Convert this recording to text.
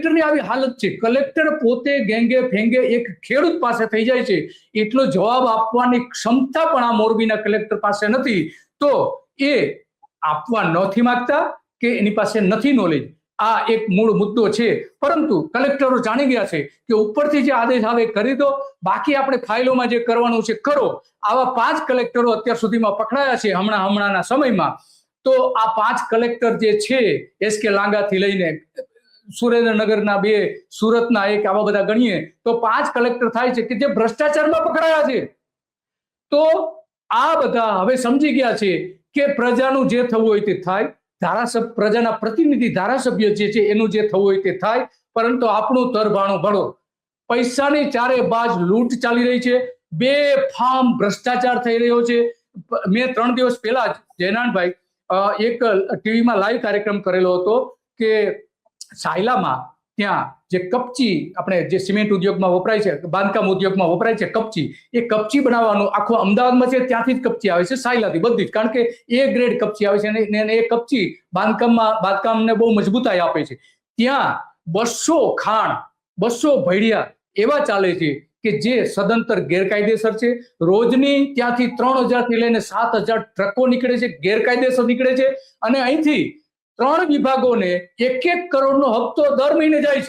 કલેક્ટરની આવી હાલત છે. કલેક્ટર પોતે ગેંગે ફેંગે એક ખેડૂત પાસે થઈ જાય છે, એટલો જવાબ આપવાની ક્ષમતા પણ આ મોરબીના કલેક્ટર પાસે નથી. તો એ આપવા નથી માંગતા કે એની પાસે નથી નોલેજ, આ એક મૂળ મુદ્દો છે. પરંતુ કલેક્ટરો જાણી ગયા છે કે ઉપરથી જે આદેશ આવે કરી દો, બાકી આપણે ફાઇલોમાં જે કરવાનું છે કરો. આવા 5 કલેક્ટરો અત્યાર સુધીમાં પકડાયા છે હમણાંના સમયમાં. તો આ 5 કલેક્ટર જે છે, એસકે લાંગાથી લઈને સુરેન્દ્રનગરના 2, સુરતના 1, આવા બધા ગણીએ તો 5 કલેક્ટર થાય છે કે જે ભ્રષ્ટાચારમાં પકડાયા છે. તો આ બધા હવે સમજી ગયા છે કે પ્રજાનું જે થવું હોય તે થાય, પ્રજાના પ્રતિનિધિ ધારાસભ્ય જે છે એનું જે થવું હોય તે થાય, પરંતુ આપણું તરભાણું ભળો. પૈસાની ચારે બાજ લૂંટ ચાલી રહી છે, બેફામ ભ્રષ્ટાચાર થઈ રહ્યો છે. મેં 3 દિવસ પહેલા જ જયનાનભાઈ એક ટીવીમાં લાઈવ કાર્યક્રમ કરેલો હતો કે સાયલામાં ત્યાં જે કપચી આપણે જે સિમેન્ટ ઉદ્યોગમાં વપરાય છે, બાંધકામ ઉદ્યોગમાં વપરાય છે કપચી, એ કપચી બનાવવાનું આખો અમદાવાદમાં છે ત્યાંથી જ કપચી આવે છે, સાયલાથી બધી જ, કારણ કે એ ગ્રેડ કપચી આવે છે અને એ કપચી બાંધકામને બહુ મજબૂતાઈ આપે છે. ત્યાં 200 ખાણ 200 ભેડિયા એવા ચાલે છે કે જે સદંતર ગેરકાયદેસર છે. રોજની ત્યાંથી 3000 થી લઈને 7000 ટ્રકો નીકળે છે, ગેરકાયદેસર નીકળે છે. અને અહીંથી 3 વિભાગોને 1-1 કરોડનો હપ્તો દર મહિને જાય છે.